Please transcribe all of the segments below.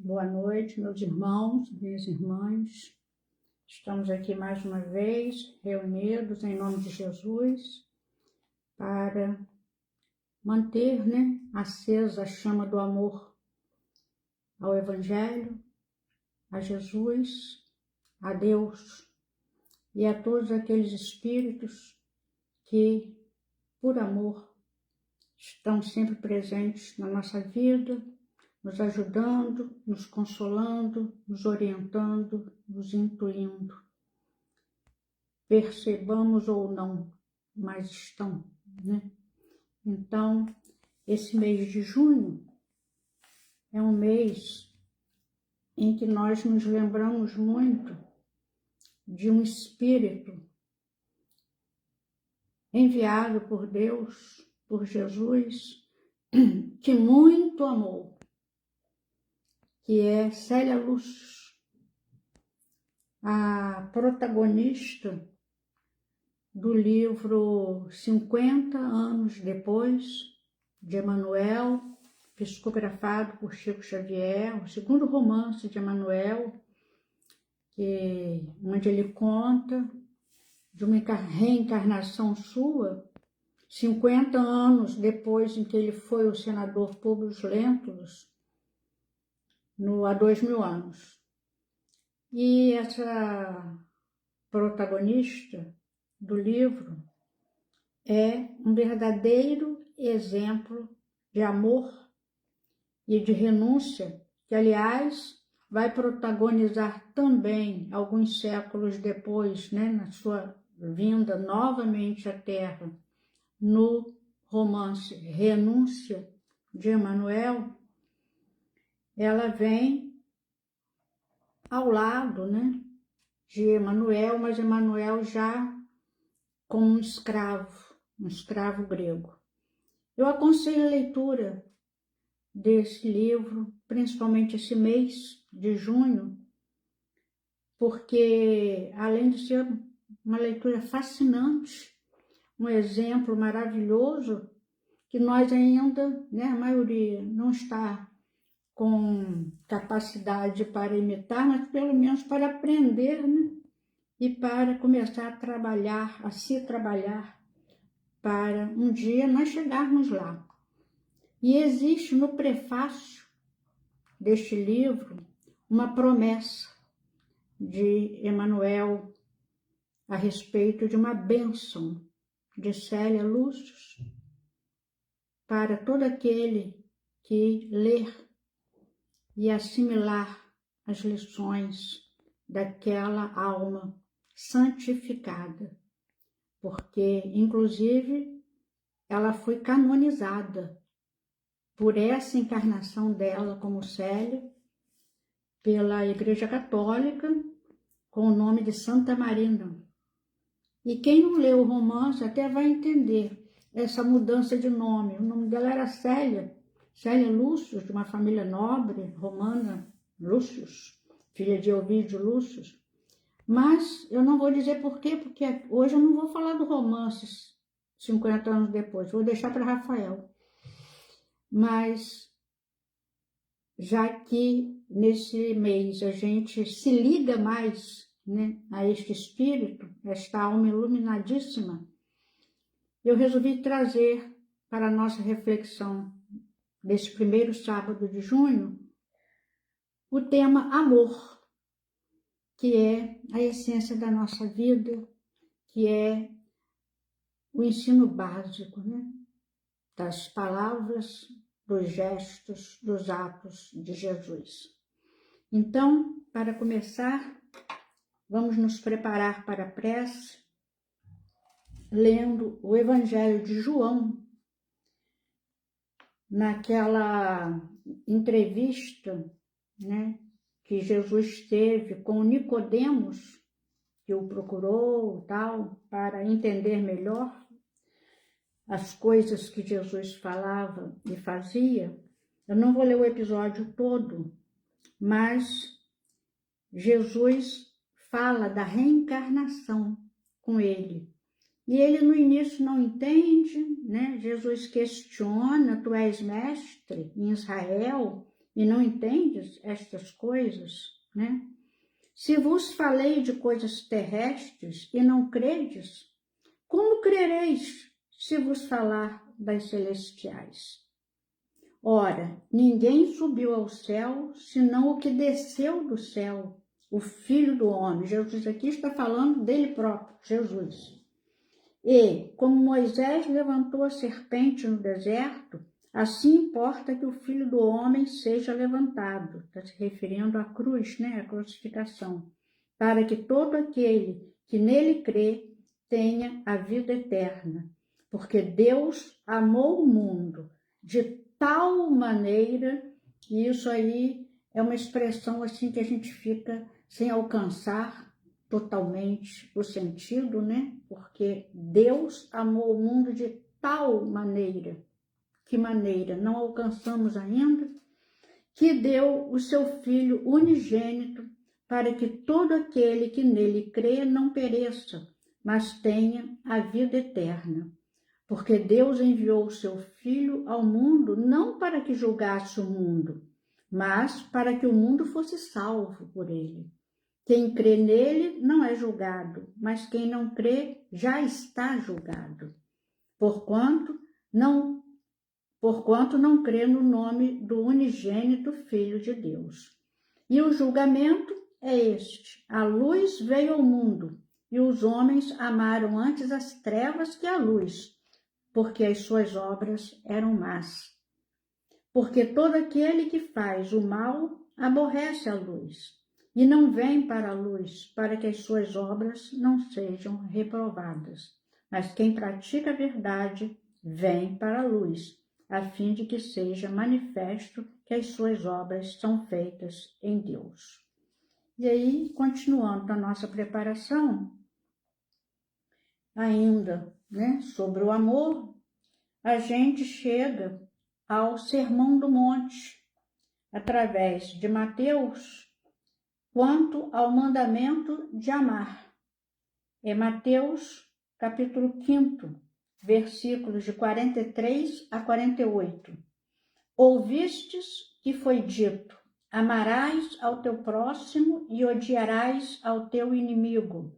Boa noite, meus irmãos, minhas irmãs. Estamos aqui mais uma vez, reunidos em nome de Jesus, para manter, acesa a chama do amor ao Evangelho, a Jesus, a Deus e a todos aqueles espíritos que, por amor, estão sempre presentes na nossa vida, nos ajudando, nos consolando, nos orientando, nos intuindo. Percebamos ou não, mas estão, Então, esse mês de junho é um mês em que nós nos lembramos muito de um espírito enviado por Deus, por Jesus, que muito amou, que é Célia Lúcio, a protagonista do livro 50 anos depois, de Emmanuel, psicografado por Chico Xavier, o segundo romance de Emmanuel, onde ele conta de uma reencarnação sua, 50 anos depois em que ele foi o senador Publius Lentulus, há 2000 anos. E essa protagonista do livro é um verdadeiro exemplo de amor e de renúncia, que, aliás, vai protagonizar também, alguns séculos depois, na sua vinda novamente à Terra, no romance Renúncia, de Emmanuel. Ela vem ao lado, de Emmanuel, mas Emmanuel já como um escravo grego. Eu aconselho a leitura desse livro, principalmente esse mês de junho, porque além de ser uma leitura fascinante, um exemplo maravilhoso, que nós ainda, a maioria, não está com capacidade para imitar, mas pelo menos para aprender, e para começar a se trabalhar, para um dia nós chegarmos lá. E existe no prefácio deste livro uma promessa de Emmanuel a respeito de uma bênção de Célia Lúcio para todo aquele que ler e assimilar as lições daquela alma santificada, porque, inclusive, ela foi canonizada por essa encarnação dela como Célia, pela Igreja Católica, com o nome de Santa Marina. E quem não leu o romance até vai entender essa mudança de nome. O nome dela era Célia Lúcio, de uma família nobre romana, Lúcius, filha de Ovídio Lúcio. Mas eu não vou dizer por quê, porque hoje eu não vou falar do romance 50 anos depois, vou deixar para Rafael. Mas, já que nesse mês a gente se liga mais, a este espírito, esta alma iluminadíssima, eu resolvi trazer para a nossa reflexão desse primeiro sábado de junho o tema amor, que é a essência da nossa vida, que é o ensino básico, das palavras, dos gestos, dos atos de Jesus. Então, para começar, vamos nos preparar para a prece, lendo o Evangelho de João, naquela entrevista, que Jesus teve com Nicodemos, que o procurou, para entender melhor as coisas que Jesus falava e fazia. Eu não vou ler o episódio todo, mas Jesus fala da reencarnação com ele. E ele no início não entende, Jesus questiona: tu és mestre em Israel e não entendes estas coisas, né? Se vos falei de coisas terrestres e não credes, como crereis se vos falar das celestiais? Ora, ninguém subiu ao céu, senão o que desceu do céu, o Filho do Homem. Jesus aqui está falando dele próprio, Jesus. E, como Moisés levantou a serpente no deserto, assim importa que o Filho do Homem seja levantado. Está se referindo à cruz, né? À crucificação. Para que todo aquele que nele crê tenha a vida eterna. Porque Deus amou o mundo de tal maneira, e isso aí é uma expressão assim que a gente fica sem alcançar totalmente o sentido, né? Porque Deus amou o mundo de tal maneira, que maneira não alcançamos ainda, que deu o seu Filho unigênito para que todo aquele que nele crê não pereça, mas tenha a vida eterna. Porque Deus enviou o seu Filho ao mundo não para que julgasse o mundo, mas para que o mundo fosse salvo por ele. Quem crê nele não é julgado, mas quem não crê já está julgado, porquanto não crê no nome do unigênito Filho de Deus. E o julgamento é este: a luz veio ao mundo, e os homens amaram antes as trevas que a luz, porque as suas obras eram más. Porque todo aquele que faz o mal aborrece a luz, e não vem para a luz, para que as suas obras não sejam reprovadas. Mas quem pratica a verdade vem para a luz, a fim de que seja manifesto que as suas obras são feitas em Deus. E aí, continuando a nossa preparação, ainda, né, sobre o amor, a gente chega ao Sermão do Monte, através de Mateus, quanto ao mandamento de amar. É Mateus, capítulo 5, versículos de 43 a 48. Ouvistes que foi dito: amarás ao teu próximo e odiarás ao teu inimigo.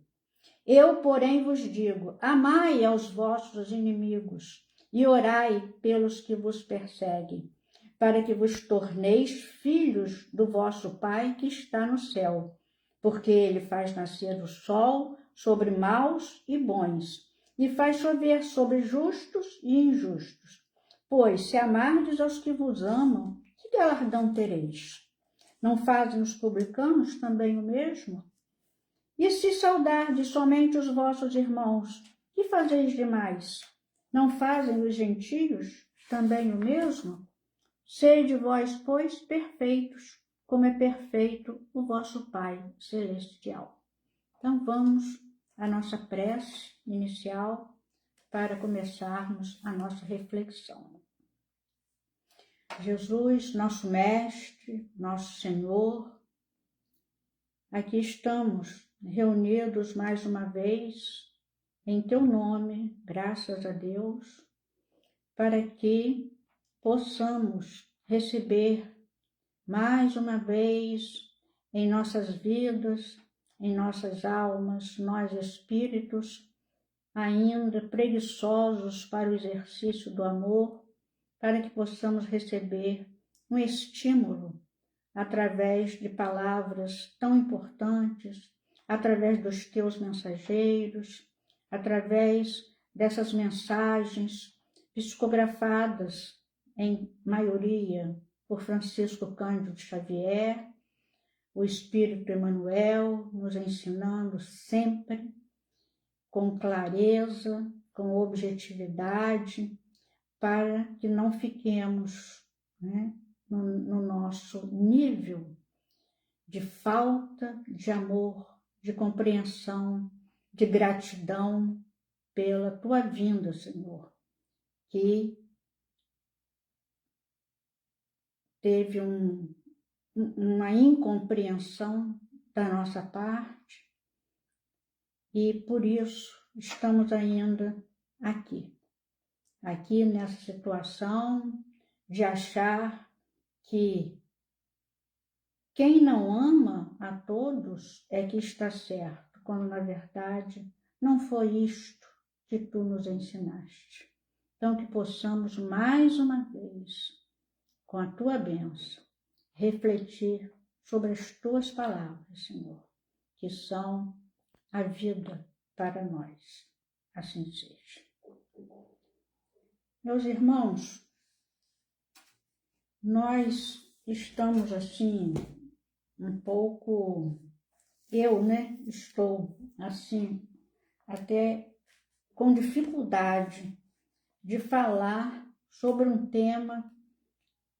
Eu, porém, vos digo: amai aos vossos inimigos e orai pelos que vos perseguem, para que vos torneis filhos do vosso Pai que está no céu, porque ele faz nascer o sol sobre maus e bons, e faz chover sobre justos e injustos. Pois, se amardes aos que vos amam, que galardão tereis? Não fazem os publicanos também o mesmo? E se saudardes somente os vossos irmãos, que fazeis demais? Não fazem os gentios também o mesmo? Sede vós, pois, perfeitos, como é perfeito o vosso Pai Celestial. Então vamos à nossa prece inicial para começarmos a nossa reflexão. Jesus, nosso Mestre, nosso Senhor, aqui estamos reunidos mais uma vez em Teu nome, graças a Deus, para que possamos receber mais uma vez em nossas vidas, em nossas almas, nós espíritos, ainda preguiçosos para o exercício do amor, para que possamos receber um estímulo através de palavras tão importantes, através dos teus mensageiros, através dessas mensagens psicografadas, em maioria, por Francisco Cândido Xavier, o Espírito Emmanuel, nos ensinando sempre com clareza, com objetividade, para que não fiquemos, né, no nosso nível de falta de amor, de compreensão, de gratidão pela Tua vinda, Senhor, que teve uma incompreensão da nossa parte e por isso estamos ainda aqui nessa situação de achar que quem não ama a todos é que está certo, quando na verdade não foi isto que tu nos ensinaste. Então que possamos mais uma vez, com a tua bênção, refletir sobre as tuas palavras, Senhor, que são a vida para nós. Assim seja. Meus irmãos, nós estamos assim, um pouco, eu, estou assim, até com dificuldade de falar sobre um tema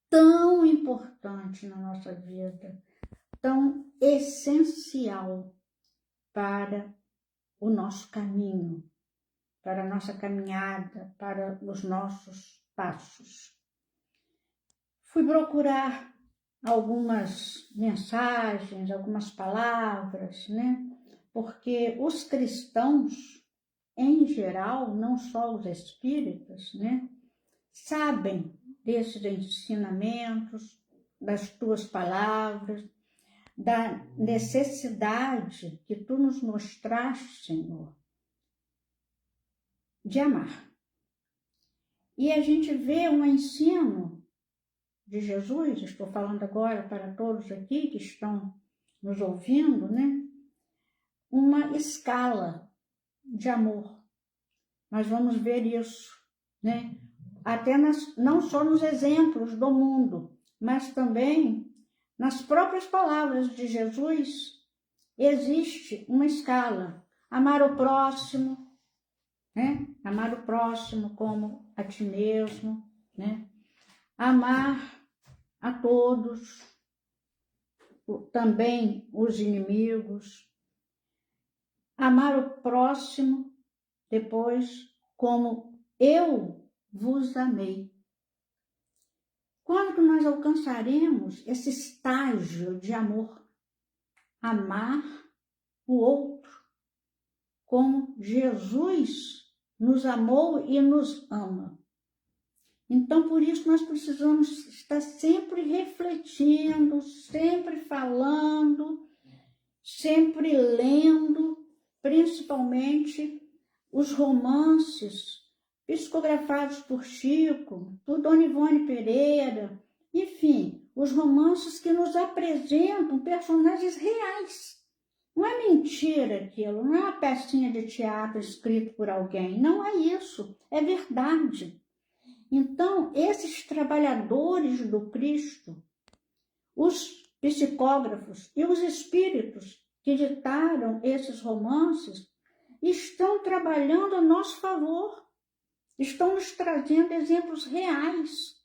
tão importante na nossa vida, tão essencial para o nosso caminho, para a nossa caminhada, para os nossos passos. Fui procurar algumas mensagens, algumas palavras, porque os cristãos, em geral, não só os espíritas, sabem desses ensinamentos, das tuas palavras, da necessidade que tu nos mostraste, Senhor, de amar. E a gente vê um ensino de Jesus, estou falando agora para todos aqui que estão nos ouvindo, uma escala de amor. Nós vamos ver isso, até não só nos exemplos do mundo, mas também nas próprias palavras de Jesus, existe uma escala. Amar o próximo, amar o próximo como a ti mesmo, amar a todos, também os inimigos, amar o próximo depois como eu vos amei. Quando que nós alcançaremos esse estágio de amor? Amar o outro como Jesus nos amou e nos ama. Então, por isso, nós precisamos estar sempre refletindo, sempre falando, sempre lendo, principalmente os romances psicografados por Chico, por Dona Ivone Pereira, enfim, os romances que nos apresentam personagens reais. Não é mentira aquilo, não é uma pecinha de teatro escrita por alguém, não é isso, é verdade. Então, esses trabalhadores do Cristo, os psicógrafos e os espíritos que ditaram esses romances, estão trabalhando a nosso favor, estão nos trazendo exemplos reais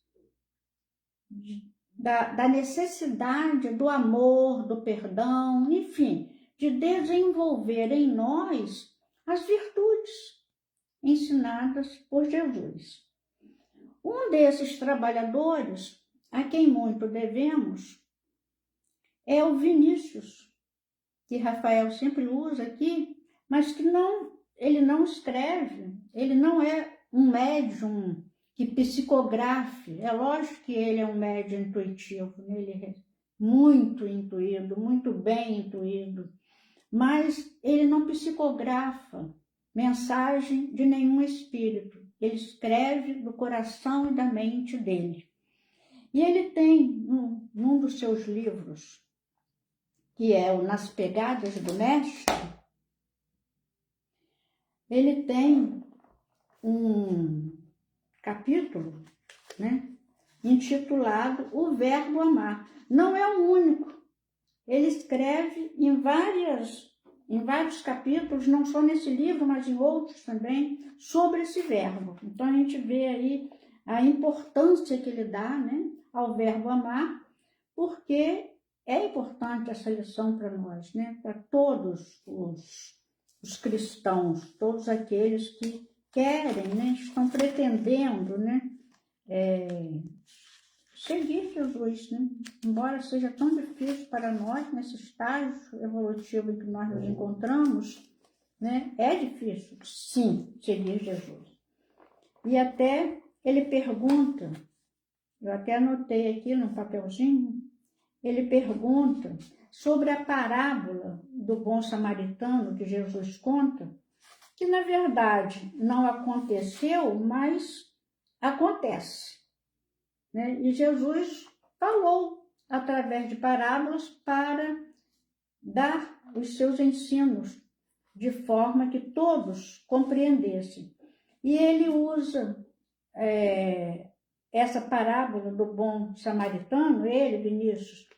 da necessidade do amor, do perdão, enfim, de desenvolver em nós as virtudes ensinadas por Jesus. Um desses trabalhadores, a quem muito devemos, é o Vinícius, que Rafael sempre usa aqui, mas que ele não escreve, ele não é um médium que psicografe. É lógico que ele é um médium intuitivo, ele é muito intuído, muito bem intuído, mas ele não psicografa mensagem de nenhum espírito. Ele escreve do coração e da mente dele. E ele tem, num dos seus livros, que é o Nas Pegadas do Mestre, ele tem um capítulo, intitulado O Verbo Amar. Não é o único. Ele escreve em vários capítulos, não só nesse livro, mas em outros também, sobre esse verbo. Então a gente vê aí a importância que ele dá, ao verbo amar, porque é importante essa lição para nós, para todos os cristãos, todos aqueles que querem, estão pretendendo, seguir Jesus, embora seja tão difícil para nós nesse estágio evolutivo em que nós nos encontramos, é difícil, sim, seguir Jesus. E até ele pergunta, eu até anotei aqui no papelzinho, ele pergunta sobre a parábola do bom samaritano que Jesus conta, que na verdade não aconteceu, mas acontece, né? E Jesus falou através de parábolas para dar os seus ensinos de forma que todos compreendessem. E ele usa essa parábola do bom samaritano, ele, Vinícius,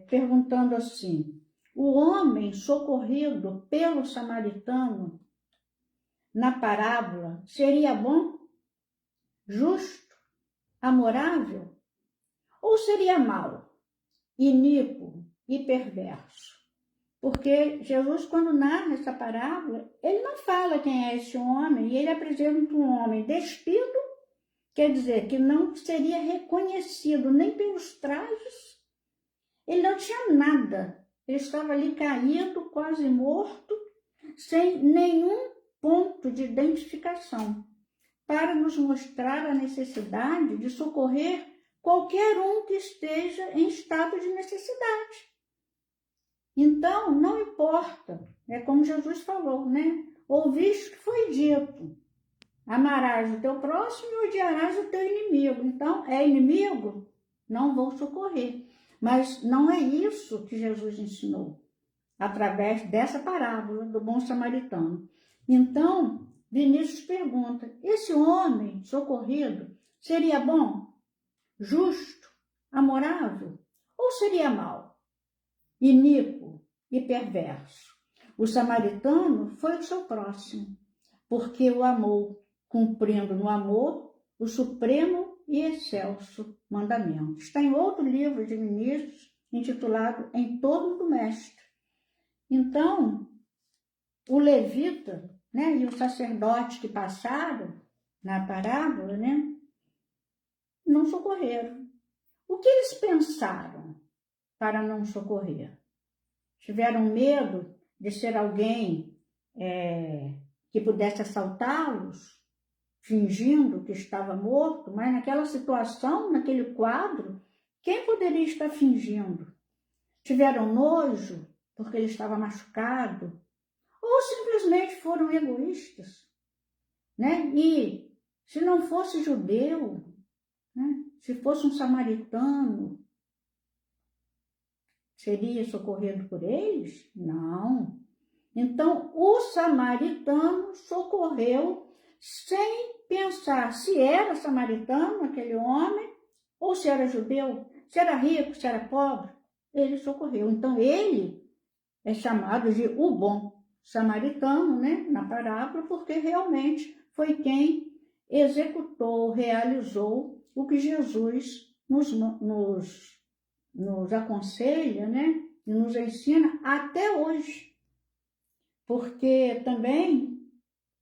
perguntando assim: o homem socorrido pelo samaritano na parábola seria bom, justo, amorável, ou seria mau, iníquo e perverso? Porque Jesus, quando narra essa parábola, ele não fala quem é esse homem, e ele apresenta um homem despido, quer dizer, que não seria reconhecido nem pelos trajes. Ele não tinha nada, ele estava ali caído, quase morto, sem nenhum ponto de identificação, para nos mostrar a necessidade de socorrer qualquer um que esteja em estado de necessidade. Então, não importa, é como Jesus falou, né? Ouviste que foi dito: amarás o teu próximo e odiarás o teu inimigo. Então, é inimigo? Não vou socorrer. Mas não é isso que Jesus ensinou, através dessa parábola do bom samaritano. Então, Vinícius pergunta: esse homem socorrido seria bom, justo, amorável, ou seria mau, iníquo e perverso? O samaritano foi o seu próximo, porque o amou, cumprindo no amor o supremo e excelso mandamento. Está em outro livro de Vinícius, intitulado Em Torno do Mestre. Então, o levita, né, e o sacerdote que passaram na parábola, né, não socorreram. O que eles pensaram para não socorrer? Tiveram medo de ser alguém que pudesse assaltá-los, fingindo que estava morto, mas naquela situação, naquele quadro, quem poderia estar fingindo? Tiveram nojo porque ele estava machucado, ou simplesmente foram egoístas, né? E se não fosse judeu, né? Se fosse um samaritano, seria socorrido por eles? Não. Então, o samaritano socorreu sem pensar se era samaritano aquele homem, ou se era judeu, se era rico, se era pobre. Ele socorreu. Então, ele é chamado de o bom samaritano, né, na parábola, porque realmente foi quem executou, realizou o que Jesus nos aconselha, né, e nos ensina até hoje. Porque também,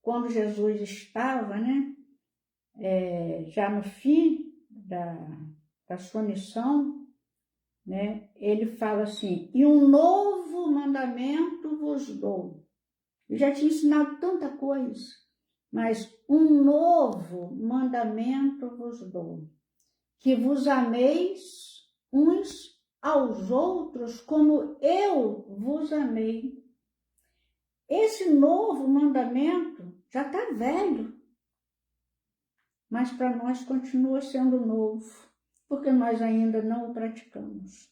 quando Jesus estava, né, já no fim da sua missão, né, ele fala assim: e um novo mandamento vos dou. Eu já tinha ensinado tanta coisa, mas um novo mandamento vos dou, que vos ameis uns aos outros como eu vos amei. Esse novo mandamento já está velho, mas para nós continua sendo novo, porque nós ainda não o praticamos.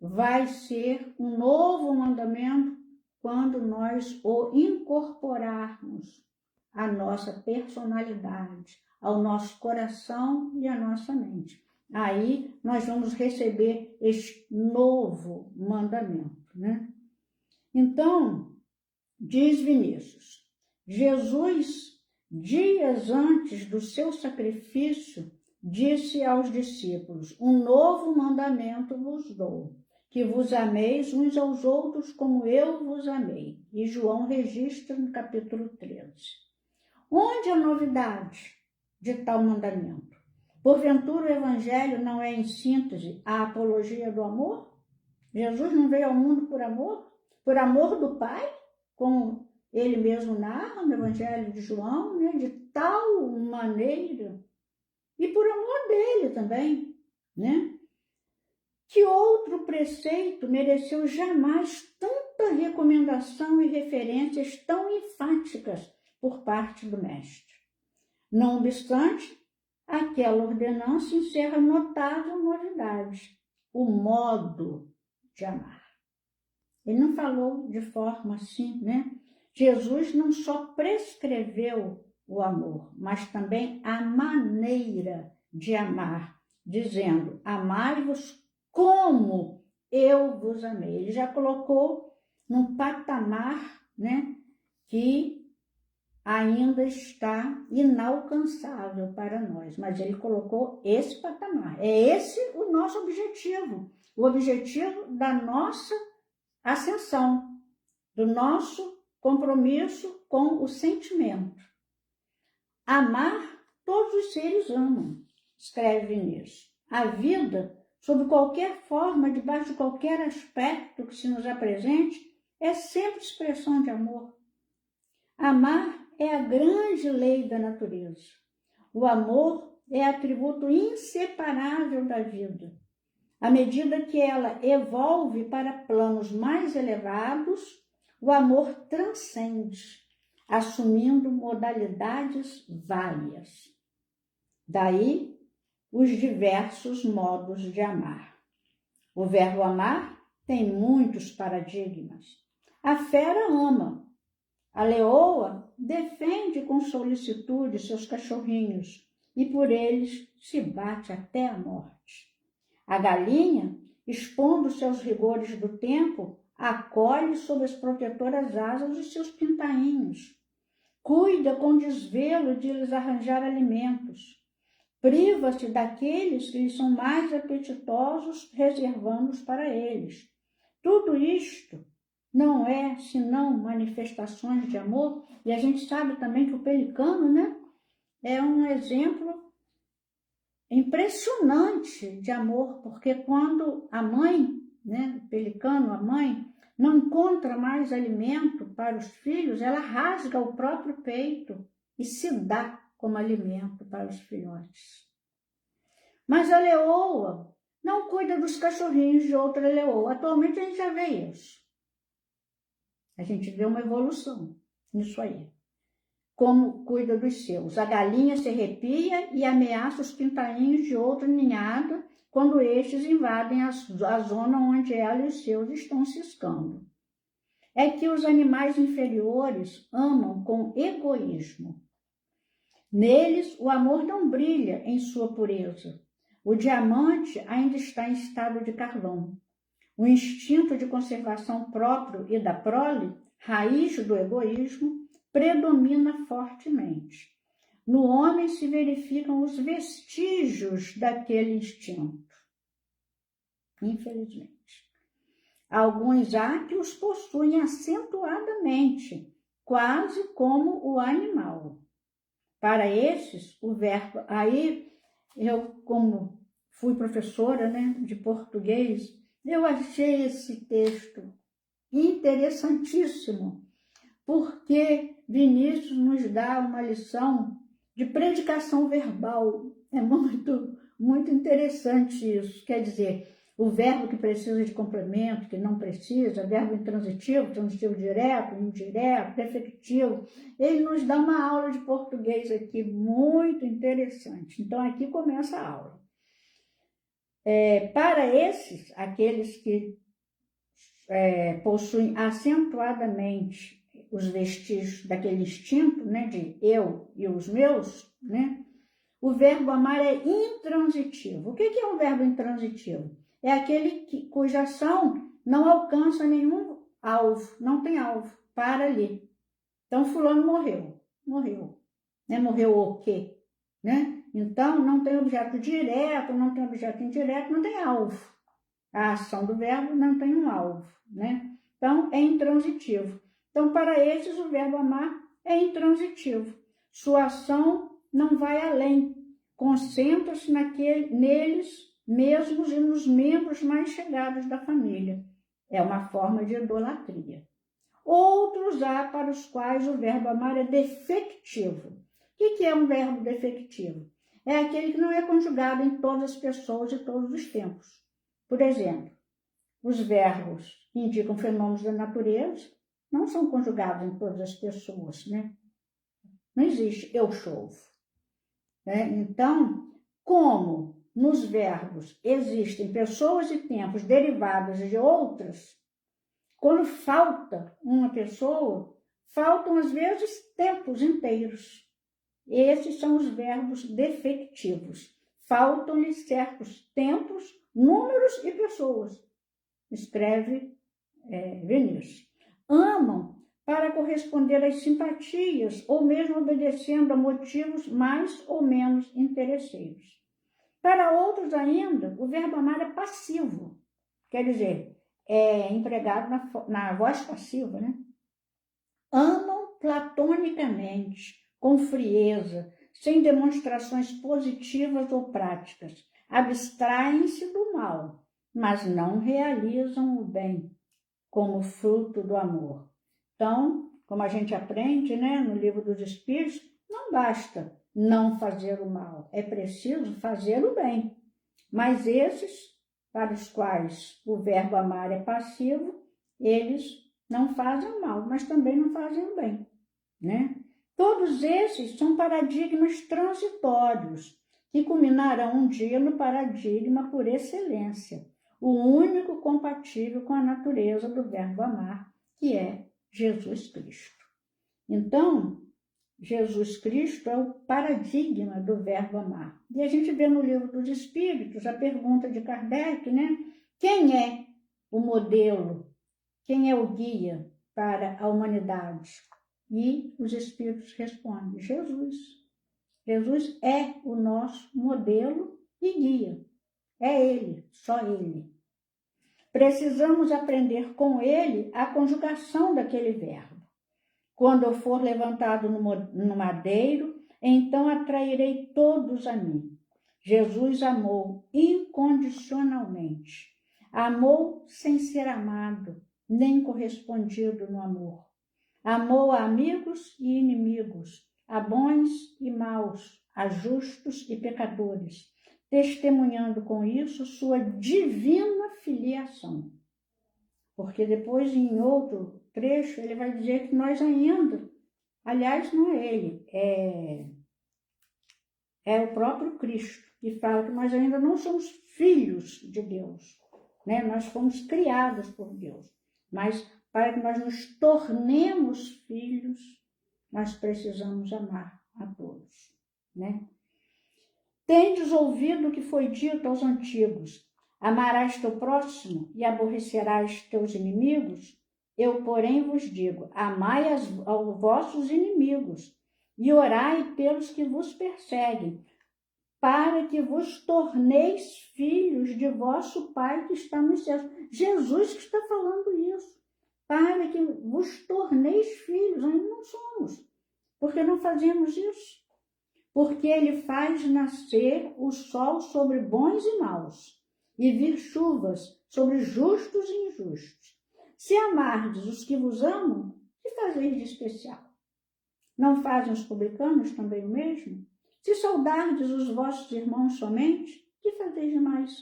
Vai ser um novo mandamento quando nós o incorporarmos à nossa personalidade, ao nosso coração e à nossa mente. Aí nós vamos receber este novo mandamento, né? Então, diz Vinícius, Jesus, dias antes do seu sacrifício, disse aos discípulos: um novo mandamento vos dou, que vos ameis uns aos outros como eu vos amei. E João registra no capítulo 13. Onde a novidade de tal mandamento? Porventura o evangelho não é, em síntese, a apologia do amor? Jesus não veio ao mundo por amor do Pai, como ele mesmo narra no Evangelho de João, né, de tal maneira, e por amor dele também, né, Que outro preceito mereceu jamais tanta recomendação e referências tão enfáticas por parte do Mestre? Não obstante, aquela ordenança encerra notável novidade: o modo de amar. Ele não falou de forma assim, né? Jesus não só prescreveu o amor, mas também a maneira de amar, dizendo: amai-vos como eu vos amei. Ele já colocou num patamar, né, que ainda está inalcançável para nós, mas ele colocou esse patamar. É esse o nosso objetivo, o objetivo da nossa ascensão, do nosso compromisso com o sentimento. Amar, todos os seres amam, escreve Vinícius. A vida, sob qualquer forma, debaixo de qualquer aspecto que se nos apresente, é sempre expressão de amor. Amar é a grande lei da natureza. O amor é atributo inseparável da vida. À medida que ela evolve para planos mais elevados, o amor transcende, assumindo modalidades várias. Daí, os diversos modos de amar. O verbo amar tem muitos paradigmas. A fera ama. A leoa defende com solicitude seus cachorrinhos e por eles se bate até a morte. A galinha, expondo seus rigores do tempo, acolhe sob as protetoras asas os seus pintainhos. Cuida com desvelo de lhes arranjar alimentos. Priva-se daqueles que lhes são mais apetitosos, reservando-os para eles. Tudo isto não é senão manifestações de amor, e a gente sabe também que o pelicano, né, é um exemplo impressionante de amor, porque quando a mãe, né, o pelicano, a mãe, não encontra mais alimento para os filhos, ela rasga o próprio peito e se dá como alimento para os filhotes. Mas a leoa não cuida dos cachorrinhos de outra leoa. Atualmente a gente já vê isso. A gente vê uma evolução nisso aí. Como cuida dos seus. A galinha se arrepia e ameaça os pintainhos de outra ninhada quando estes invadem a zona onde ela e os seus estão ciscando. É que os animais inferiores amam com egoísmo. Neles, o amor não brilha em sua pureza. O diamante ainda está em estado de carvão. O instinto de conservação próprio e da prole, raiz do egoísmo, predomina fortemente. No homem se verificam os vestígios daquele instinto. Infelizmente. Alguns há que os possuem acentuadamente, quase como o animal. Para esses, o verbo... Aí, eu, como fui professora, né, de português, eu achei esse texto interessantíssimo, porque Vinícius nos dá uma lição de predicação verbal. É muito interessante isso. Quer dizer, o verbo que precisa de complemento, que não precisa, verbo intransitivo, transitivo direto, indireto, defectivo. Ele nos dá uma aula de português aqui muito interessante. Então, aqui começa a aula. Para esses, aqueles que possuem acentuadamente os vestígios daquele instinto, né, de eu e os meus, né, o verbo amar é intransitivo. O que é um verbo intransitivo? É aquele cuja ação não alcança nenhum alvo, não tem alvo, para ali. Então, fulano morreu. Né? Morreu o quê? Né? Então, não tem objeto direto, não tem objeto indireto, não tem alvo. A ação do verbo não tem um alvo, né? Então, é intransitivo. Então, para esses, o verbo amar é intransitivo. Sua ação não vai além, concentra-se neles mesmos e nos membros mais chegados da família. É uma forma de idolatria. Outros há para os quais o verbo amar é defectivo. O que é um verbo defectivo? É aquele que não é conjugado em todas as pessoas e todos os tempos. Por exemplo, os verbos que indicam fenômenos da natureza não são conjugados em todas as pessoas, né? Não existe eu chovo, né? Então, como nos verbos existem pessoas e tempos derivados de outras, quando falta uma pessoa, faltam às vezes tempos inteiros. Esses são os verbos defectivos. Faltam-lhe certos tempos, números e pessoas. Escreve Vinícius. Amam para corresponder às simpatias ou mesmo obedecendo a motivos mais ou menos interesseiros. Para outros ainda, o verbo amar é passivo, quer dizer, é empregado na voz passiva, né? Amam platonicamente, com frieza, sem demonstrações positivas ou práticas, abstraem-se do mal, mas não realizam o bem como fruto do amor. Então, como a gente aprende, né, no Livro dos Espíritos, não basta não fazer o mal, é preciso fazer o bem. Mas esses, para os quais o verbo amar é passivo, eles não fazem o mal, mas também não fazem o bem, né? Todos esses são paradigmas transitórios, que culminarão um dia no paradigma por excelência, o único compatível com a natureza do verbo amar, que é Jesus Cristo. Então, Jesus Cristo é o paradigma do verbo amar. E a gente vê no Livro dos Espíritos a pergunta de Kardec, né? Quem é o modelo? Quem é o guia para a humanidade? E os Espíritos respondem, Jesus. Jesus é o nosso modelo e guia. É Ele, só Ele. Precisamos aprender com Ele a conjugação daquele verbo. Quando eu for levantado no madeiro, então atrairei todos a mim. Jesus amou incondicionalmente. Amou sem ser amado, nem correspondido no amor. Amou a amigos e inimigos, a bons e maus, a justos e pecadores, testemunhando com isso sua divina filiação. Porque depois, em outro trecho, ele vai dizer que nós ainda, aliás, não é ele, é o próprio Cristo, que fala que nós ainda não somos filhos de Deus, né? Nós fomos criados por Deus, mas para que nós nos tornemos filhos, nós precisamos amar a todos, né? Tendes ouvido o que foi dito aos antigos, amarás teu próximo e aborrecerás teus inimigos? Eu, porém, vos digo, amai aos vossos inimigos e orai pelos que vos perseguem, para que vos torneis filhos de vosso Pai que está nos céus. Jesus que está falando isso. Para que vos torneis filhos. Ainda não somos, porque não fazemos isso. Porque ele faz nascer o sol sobre bons e maus, e vir chuvas sobre justos e injustos. Se amardes os que vos amam, que fazeis de especial? Não fazem os publicanos também o mesmo? Se saudardes os vossos irmãos somente, que fazeis de mais?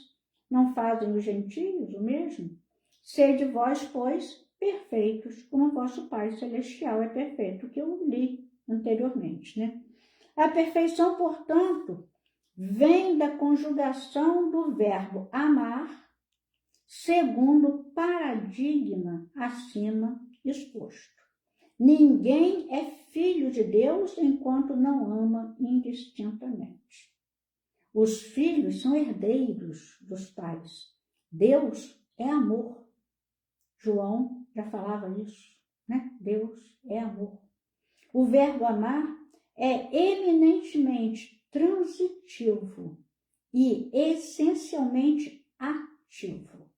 Não fazem os gentios o mesmo? Sede vós, pois, perfeitos, como vosso Pai Celestial é perfeito, que eu li anteriormente, né? A perfeição, portanto, vem da conjugação do verbo amar, segundo o paradigma acima exposto. Ninguém é filho de Deus enquanto não ama indistintamente. Os filhos são herdeiros dos pais. Deus é amor. João já falava isso, né? Deus é amor. O verbo amar é eminentemente transitivo e essencialmente ativo.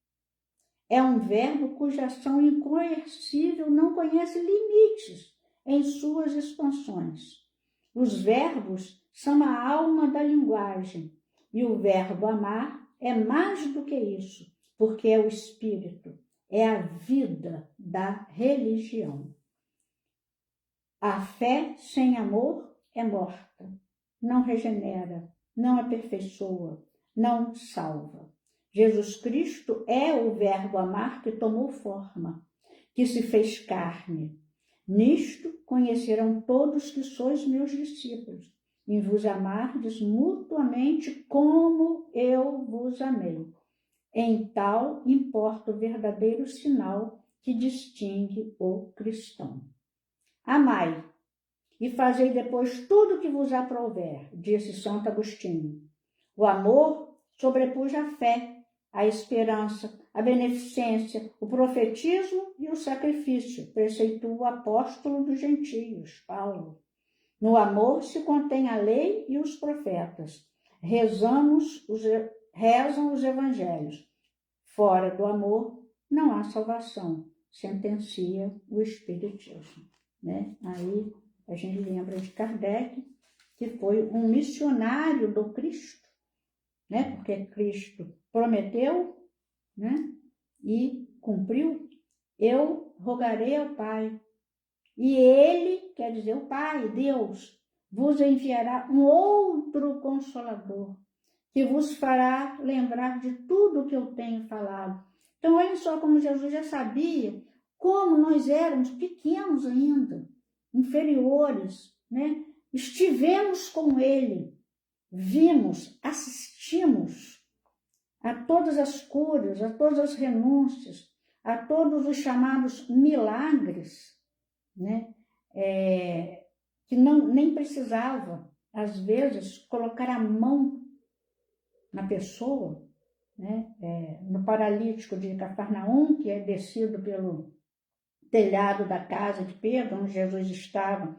É um verbo cuja ação incoercível não conhece limites em suas expansões. Os verbos são a alma da linguagem e o verbo amar é mais do que isso, porque é o espírito, é a vida da religião. A fé sem amor é morta, não regenera, não aperfeiçoa, não salva. Jesus Cristo é o verbo amar que tomou forma, que se fez carne. Nisto conhecerão todos que sois meus discípulos, em vos amardes mutuamente como eu vos amei. Em tal importa o verdadeiro sinal que distingue o cristão. Amai, e fazei depois tudo o que vos aprouver, disse Santo Agostinho. O amor sobrepuja a fé, a esperança, a beneficência, o profetismo e o sacrifício, preceitua o apóstolo dos gentios, Paulo. No amor se contém a lei e os profetas. Rezam os evangelhos. Fora do amor não há salvação, sentencia o Espiritismo. Né? Aí a gente lembra de Kardec, que foi um missionário do Cristo, né? Porque Cristo prometeu, né? E cumpriu. Eu rogarei ao Pai, e Ele, quer dizer, o Pai, Deus, vos enviará um outro Consolador, que vos fará lembrar de tudo o que eu tenho falado. Então, olha só como Jesus já sabia como nós éramos pequenos ainda, inferiores, né? Estivemos com Ele, vimos, assistimos a todas as curas, a todas as renúncias, a todos os chamados milagres, né? Que nem precisava, às vezes, colocar a mão na pessoa, né? No paralítico de Cafarnaum, que é descido pelo telhado da casa de Pedro, onde Jesus estava,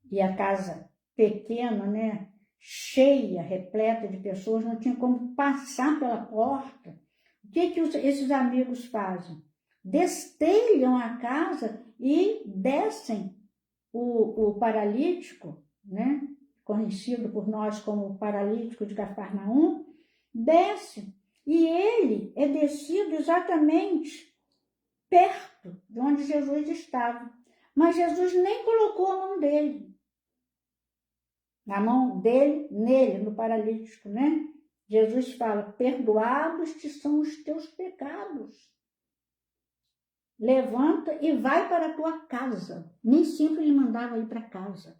e a casa pequena, né? Cheia, repleta de pessoas, não tinha como passar pela porta. O que esses amigos fazem? Destelham a casa e descem o paralítico, né? Conhecido por nós como o paralítico de Cafarnaum, desce, e ele é descido exatamente perto de onde Jesus estava. Mas Jesus nem colocou a mão dele, nele, no paralítico, né? Jesus fala, perdoados te são os teus pecados. Levanta e vai para a tua casa. Nem sempre ele mandava ir para casa,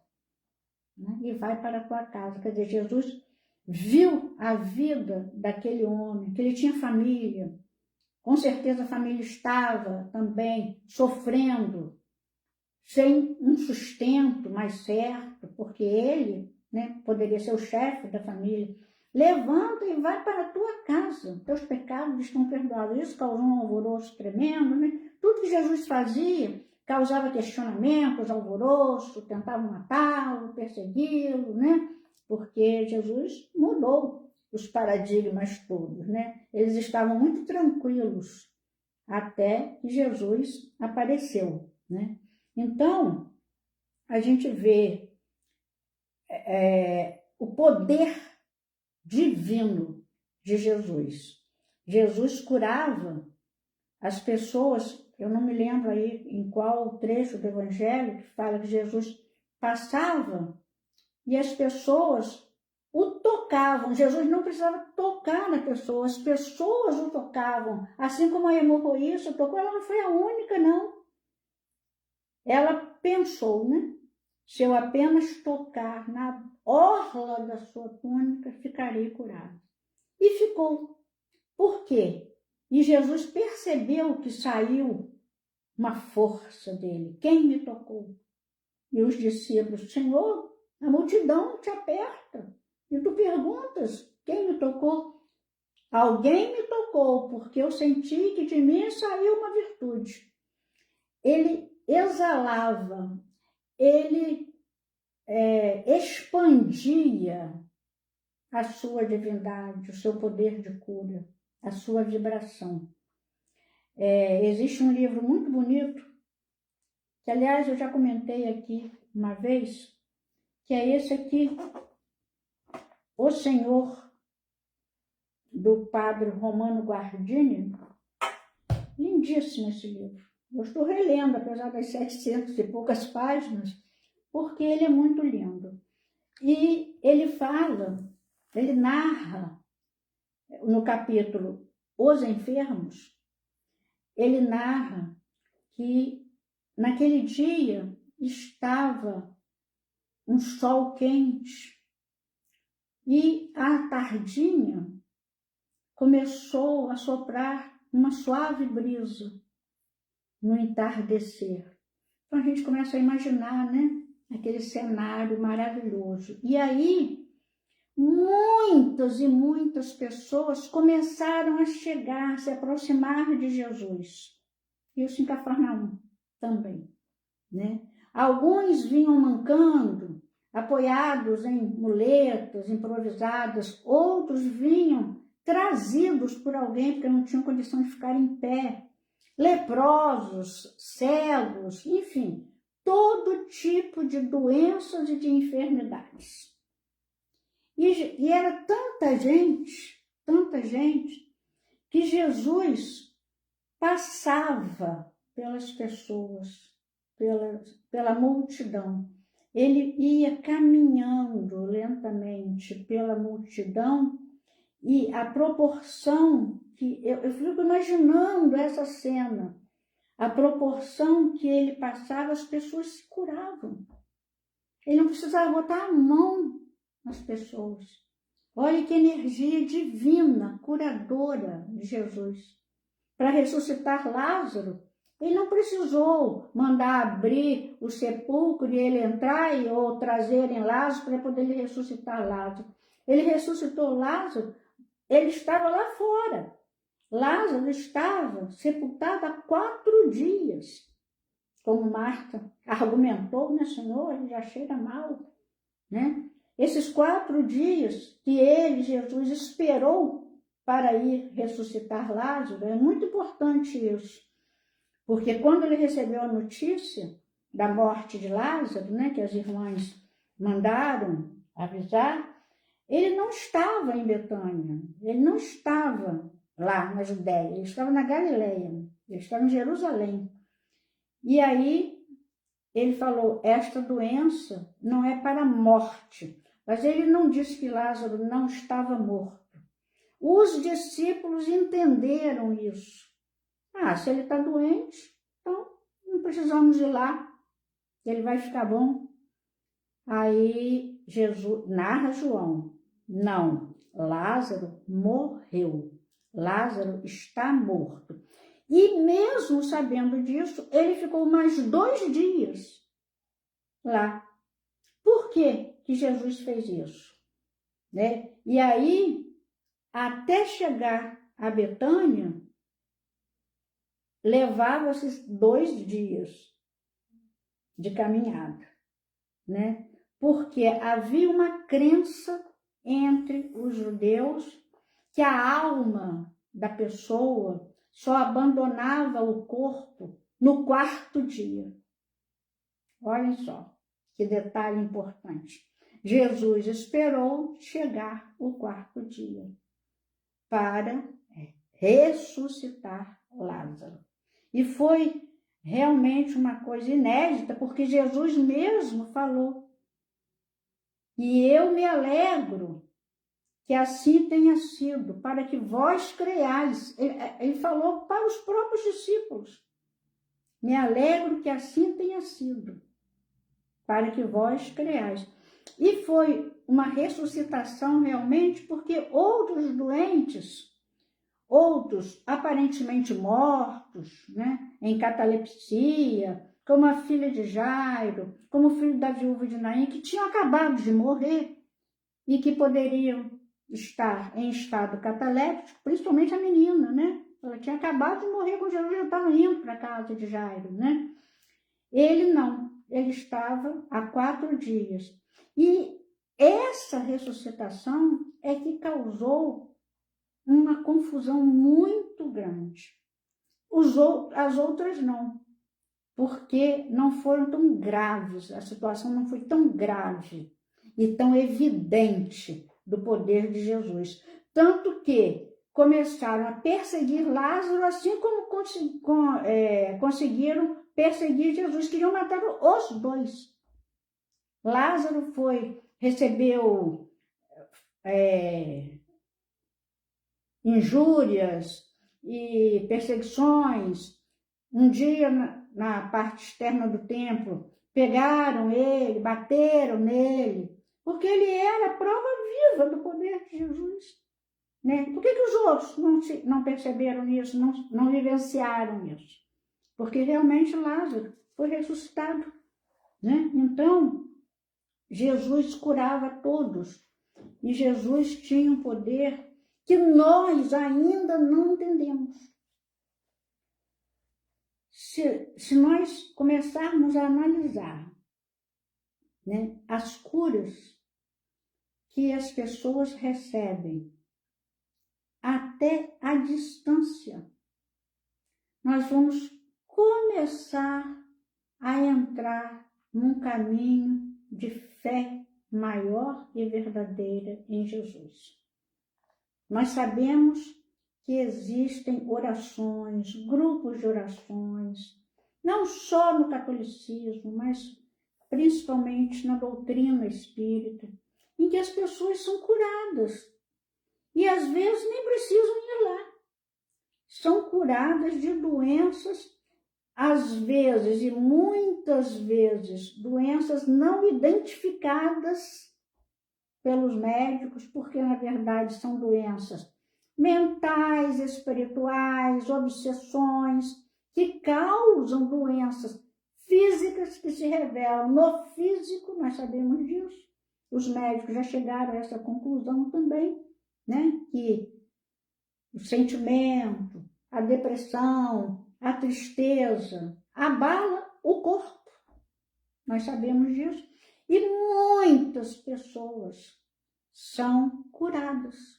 né? E vai para a tua casa. Quer dizer, Jesus viu a vida daquele homem, que ele tinha família. Com certeza a família estava também sofrendo, sem um sustento mais certo, porque ele, né, poderia ser o chefe da família. Levanta e vai para a tua casa, teus pecados estão perdoados. Isso causou um alvoroço tremendo, né? Tudo que Jesus fazia causava questionamentos, alvoroço, tentavam matá-lo, persegui-lo, né? Porque Jesus mudou os paradigmas todos, né? Eles estavam muito tranquilos até que Jesus apareceu, né? Então, a gente vê o poder divino de Jesus. Jesus curava as pessoas, eu não me lembro aí em qual trecho do Evangelho que fala que Jesus passava e as pessoas o tocavam. Jesus não precisava tocar na pessoa, as pessoas o tocavam. Assim como a hemorroísta tocou, ela não foi a única, não. Ela pensou, né? Se eu apenas tocar na orla da sua túnica, ficarei curado. E ficou. Por quê? E Jesus percebeu que saiu uma força dele. Quem me tocou? E os discípulos, Senhor, a multidão te aperta. E tu perguntas, quem me tocou? Alguém me tocou, porque eu senti que de mim saiu uma virtude. Ele exalava, ele expandia a sua divindade, o seu poder de cura, a sua vibração. Existe um livro muito bonito, que aliás eu já comentei aqui uma vez, que é esse aqui, O Senhor, do padre Romano Guardini. Lindíssimo esse livro. Eu estou relendo, apesar das 700 e poucas páginas, porque ele é muito lindo. E ele fala, ele narra no capítulo os enfermos, ele narra que naquele dia estava um sol quente e à tardinha começou a soprar uma suave brisa no entardecer. Então a gente começa a imaginar, né, aquele cenário maravilhoso. E aí muitas e muitas pessoas começaram a chegar, a se aproximar de Jesus. Isso em Cafarnaum também, né? Alguns vinham mancando, apoiados em muletas improvisadas, outros vinham trazidos por alguém porque não tinham condição de ficar em pé, leprosos, cegos, enfim, todo tipo de doenças e de enfermidades. E era tanta gente, que Jesus passava pelas pessoas, pela multidão. Ele ia caminhando lentamente pela multidão e a proporção que... Eu fico imaginando essa cena. A proporção que ele passava, as pessoas se curavam. Ele não precisava botar a mão nas pessoas. Olha que energia divina, curadora de Jesus. Para ressuscitar Lázaro, ele não precisou mandar abrir o sepulcro e ele entrar ou trazerem Lázaro para poder ressuscitar Lázaro. Ele ressuscitou Lázaro, ele estava lá fora. Lázaro estava sepultado há 4 dias. Como Marta argumentou, né, Senhor, ele já cheira mal, né? Esses 4 dias que ele, Jesus, esperou para ir ressuscitar Lázaro, é muito importante isso. Porque quando ele recebeu a notícia da morte de Lázaro, né, que as irmãs mandaram avisar, ele não estava em Betânia, ele não estava lá na Judéia, ele estava na Galileia, ele estava em Jerusalém. E aí ele falou, esta doença não é para a morte, mas ele não disse que Lázaro não estava morto. Os discípulos entenderam isso. Se ele está doente, então não precisamos ir lá, ele vai ficar bom. Aí Jesus narra João, não, Lázaro morreu, Lázaro está morto. E mesmo sabendo disso, ele ficou mais 2 dias lá. Por que que Jesus fez isso? Né? E aí, até chegar a Betânia, levava-se 2 dias de caminhada, né? Porque havia uma crença entre os judeus que a alma da pessoa só abandonava o corpo no 4º dia. Olhem só que detalhe importante. Jesus esperou chegar o 4º dia para ressuscitar Lázaro. E foi realmente uma coisa inédita, porque Jesus mesmo falou. E eu me alegro que assim tenha sido, para que vós creiais. Ele falou para os próprios discípulos. Me alegro que assim tenha sido, para que vós creiais. E foi uma ressuscitação realmente, porque outros doentes, outros aparentemente mortos, né, em catalepsia, como a filha de Jairo, como o filho da viúva de Naim, que tinham acabado de morrer e que poderiam estar em estado cataléptico, principalmente a menina, né? Ela tinha acabado de morrer quando Jesus já estava indo para a casa de Jairo, né? Ele não, ele estava há 4 dias. E essa ressuscitação é que causou uma confusão muito grande. As outras não, porque não foram tão graves, a situação não foi tão grave e tão evidente do poder de Jesus. Tanto que começaram a perseguir Lázaro, assim como conseguiram perseguir Jesus, queriam matar os 2. Lázaro recebeu injúrias, e perseguições. Um dia, na parte externa do templo, pegaram ele, bateram nele, porque ele era a prova viva do poder de Jesus. Né? Por que os outros não perceberam isso, não vivenciaram isso? Porque realmente Lázaro foi ressuscitado. Né? Então, Jesus curava todos. E Jesus tinha um poder que nós ainda não entendemos. Se nós começarmos a analisar, né, as curas que as pessoas recebem até a distância, nós vamos começar a entrar num caminho de fé maior e verdadeira em Jesus. Nós sabemos que existem orações, grupos de orações, não só no catolicismo, mas principalmente na doutrina espírita, em que as pessoas são curadas. E às vezes nem precisam ir lá. São curadas de doenças, às vezes e muitas vezes, doenças não identificadas pelos médicos, porque na verdade são doenças mentais, espirituais, obsessões, que causam doenças físicas que se revelam no físico, nós sabemos disso. Os médicos já chegaram a essa conclusão também, né? Que o sentimento, a depressão, a tristeza abala o corpo. Nós sabemos disso. E muitas pessoas são curadas.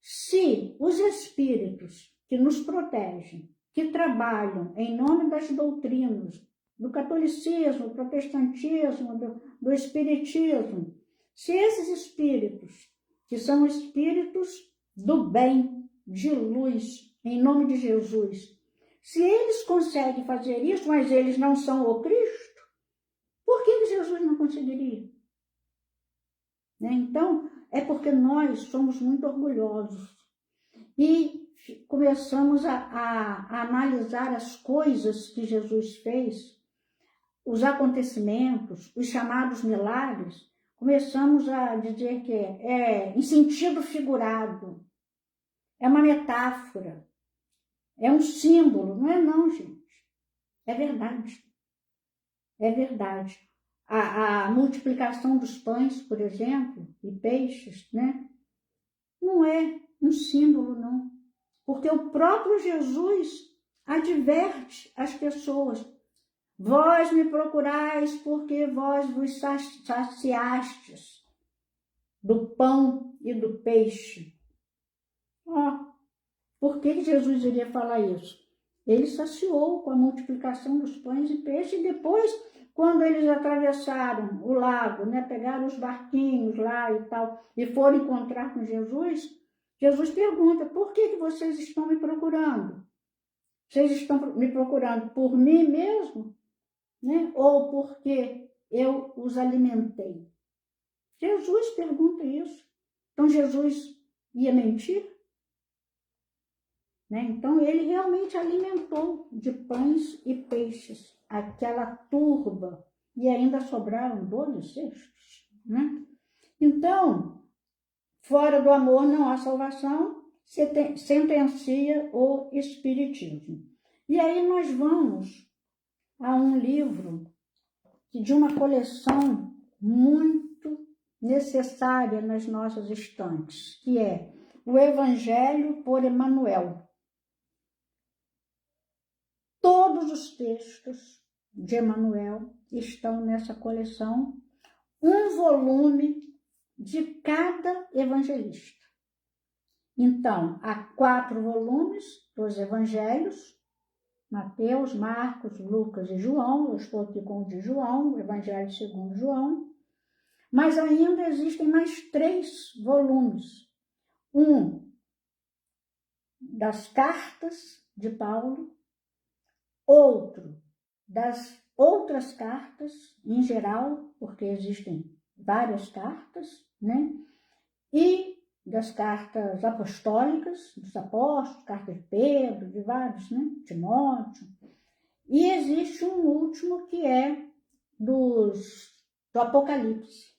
Se os espíritos que nos protegem, que trabalham em nome das doutrinas, do catolicismo, do protestantismo, do espiritismo, se esses espíritos, que são espíritos do bem, de luz, em nome de Jesus, se eles conseguem fazer isso, mas eles não são o Cristo, por que Jesus não conseguiria? Né? Então, é porque nós somos muito orgulhosos e começamos a analisar as coisas que Jesus fez, os acontecimentos, os chamados milagres, começamos a dizer que é em sentido figurado, é uma metáfora, é um símbolo. Não é não, gente. É verdade. É verdade. A multiplicação dos pães, por exemplo, e peixes, né? Não é um símbolo, não. Porque o próprio Jesus adverte as pessoas. Vós me procurais porque vós vos saciastes do pão e do peixe. Por que Jesus iria falar isso? Ele saciou com a multiplicação dos pães e peixes, e depois, quando eles atravessaram o lago, né, pegaram os barquinhos lá e tal, e foram encontrar com Jesus, Jesus pergunta: por que vocês estão me procurando? Vocês estão me procurando por mim mesmo? Né? Ou porque eu os alimentei? Jesus pergunta isso. Então Jesus ia mentir? Né? Então ele realmente alimentou de pães e peixes aquela turba, e ainda sobraram 12 cestos. Né? Então, fora do amor não há salvação, sentencia o Espiritismo. E aí nós vamos a um livro de uma coleção muito necessária nas nossas estantes, que é o Evangelho por Emmanuel. Todos os textos de Emmanuel estão nessa coleção, um volume de cada evangelista. Então, há 4 volumes dos evangelhos, Mateus, Marcos, Lucas e João. Eu estou aqui com o de João, o Evangelho segundo João. Mas ainda existem mais 3 volumes. Um das cartas de Paulo, outro das outras cartas em geral, porque existem várias cartas, né? E das cartas apostólicas, dos apóstolos, carta de Pedro, de vários, né? Timóteo. E existe um último que é do Apocalipse.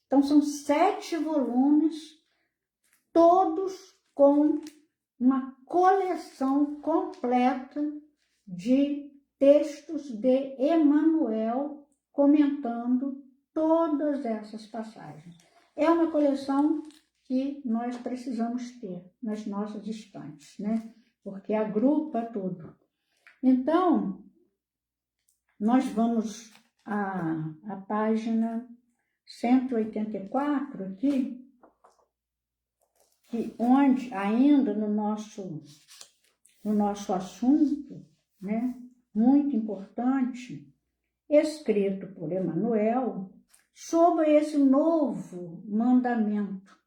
Então, são 7 volumes, todos com uma coleção completa de textos de Emmanuel comentando todas essas passagens. É uma coleção que nós precisamos ter nas nossas estantes, né? Porque agrupa tudo. Então, nós vamos à página 184 aqui, onde ainda no nosso assunto, né, muito importante, escrito por Emmanuel, sobre esse novo mandamento,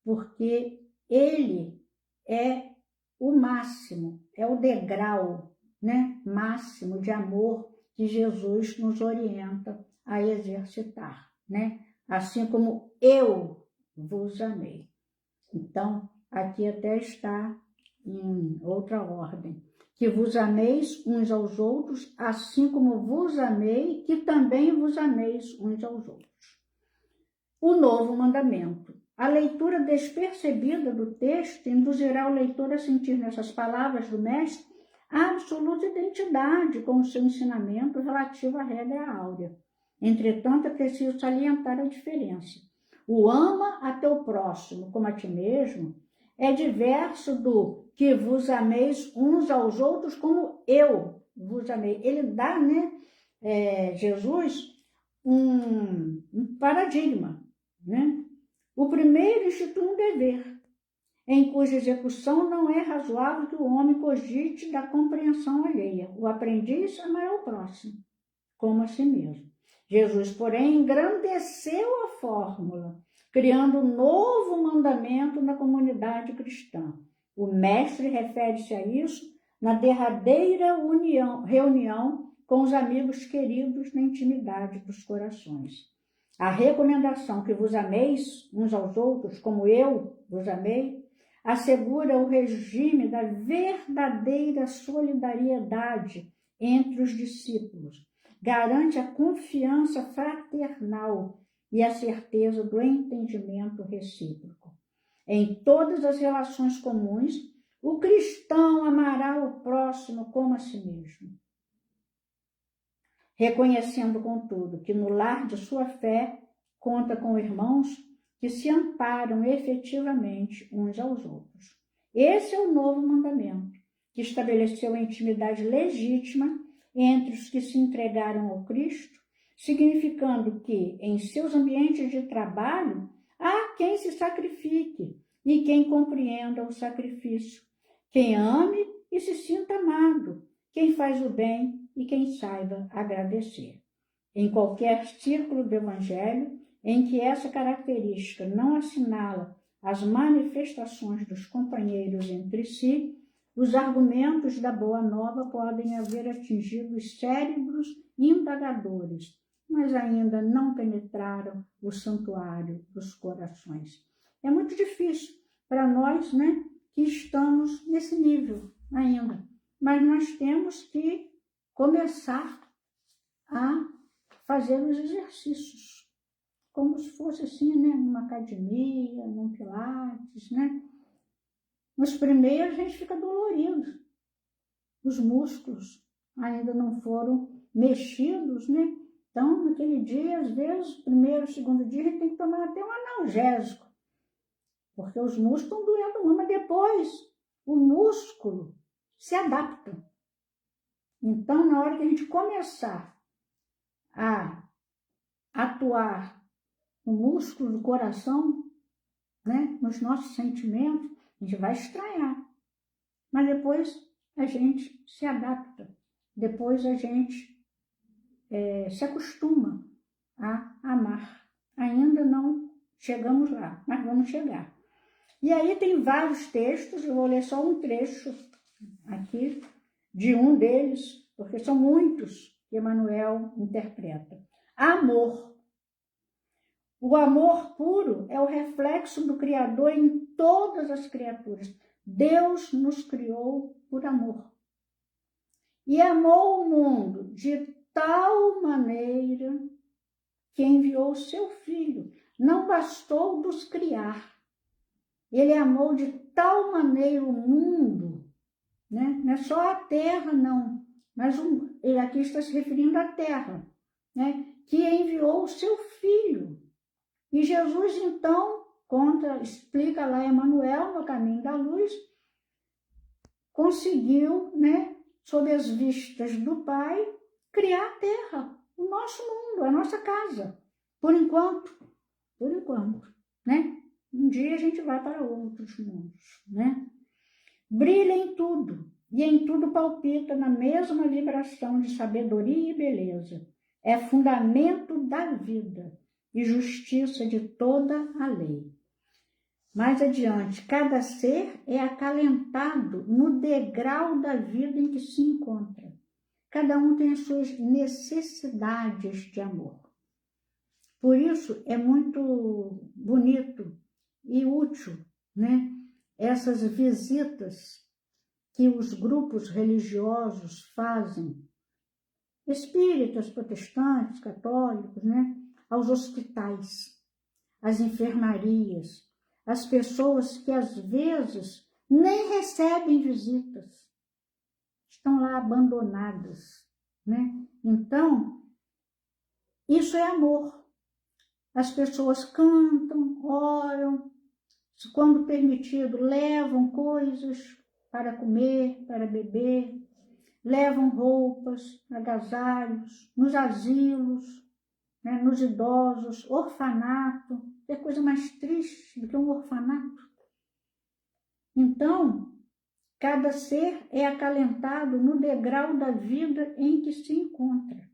porque ele é o máximo, é o degrau, né, máximo de amor que Jesus nos orienta a exercitar, né? Assim como eu vos amei. Então, aqui até está em outra ordem. Que vos ameis uns aos outros, assim como vos amei, que também vos ameis uns aos outros. O novo mandamento. A leitura despercebida do texto induzirá o leitor a sentir nessas palavras do Mestre a absoluta identidade com o seu ensinamento relativo à regra áurea. Entretanto, é preciso salientar a diferença. O ama a teu próximo como a ti mesmo é diverso do que vos ameis uns aos outros como eu vos amei. Ele dá, né, Jesus, um paradigma, né? O primeiro institui um dever, em cuja execução não é razoável que o homem cogite da compreensão alheia. O aprendiz amará o próximo, como a si mesmo. Jesus, porém, engrandeceu a fórmula, criando um novo mandamento na comunidade cristã. O Mestre refere-se a isso na derradeira reunião com os amigos queridos na intimidade dos corações. A recomendação que vos ameis uns aos outros, como eu vos amei, assegura o regime da verdadeira solidariedade entre os discípulos, garante a confiança fraternal e a certeza do entendimento recíproco. Em todas as relações comuns, o cristão amará o próximo como a si mesmo, reconhecendo, contudo, que no lar de sua fé conta com irmãos que se amparam efetivamente uns aos outros. Esse é o novo mandamento, que estabeleceu a intimidade legítima entre os que se entregaram ao Cristo, significando que, em seus ambientes de trabalho, há quem se sacrifique e quem compreenda o sacrifício, quem ame e se sinta amado, quem faz o bem e quem saiba agradecer. Em qualquer círculo do Evangelho em que essa característica não assinala as manifestações dos companheiros entre si, os argumentos da Boa Nova podem haver atingido os cérebros indagadores, mas ainda não penetraram o santuário dos corações. É muito difícil para nós, né, que estamos nesse nível ainda, mas nós temos que começar a fazer os exercícios, como se fosse assim, né, numa academia, num pilates, né? Nos primeiros a gente fica dolorido, os músculos ainda não foram mexidos, né? Então, naquele dia, às vezes, primeiro, segundo dia, a gente tem que tomar até um analgésico, porque os músculos estão doendo muito, mas depois o músculo se adapta. Então, na hora que a gente começar a atuar no músculo do coração, né, nos nossos sentimentos, a gente vai estranhar. Mas depois a gente se adapta. Depois a gente se acostuma a amar. Ainda não chegamos lá, mas vamos chegar. E aí tem vários textos, eu vou ler só um trecho aqui de um deles, porque são muitos que Emmanuel interpreta. Amor. O amor puro é o reflexo do Criador em todas as criaturas. Deus nos criou por amor. E amou o mundo de tal maneira que enviou o seu Filho. Não bastou nos criar. Ele amou de tal maneira o mundo, né? Não é só a terra, não. Mas ele aqui está se referindo à terra, né? Que enviou o seu Filho. E Jesus, então, explica lá Emmanuel, no caminho da luz, conseguiu, né, sob as vistas do Pai, criar a terra, o nosso mundo, a nossa casa. Por enquanto, né? Um dia a gente vai para outros mundos, né? Brilha em tudo, e em tudo palpita na mesma vibração de sabedoria e beleza. É fundamento da vida e justiça de toda a lei. Mais adiante, cada ser é acalentado no degrau da vida em que se encontra. Cada um tem as suas necessidades de amor. Por isso é muito bonito e útil, né? Essas visitas que os grupos religiosos fazem, espíritas, protestantes, católicos, né? Aos hospitais, às enfermarias, às pessoas que às vezes nem recebem visitas, estão lá abandonadas, né? Então, isso é amor. As pessoas cantam, oram, quando permitido, levam coisas para comer, para beber, levam roupas, agasalhos, nos asilos, né, nos idosos, orfanato. É coisa mais triste do que um orfanato. Então, cada ser é acalentado no degrau da vida em que se encontra.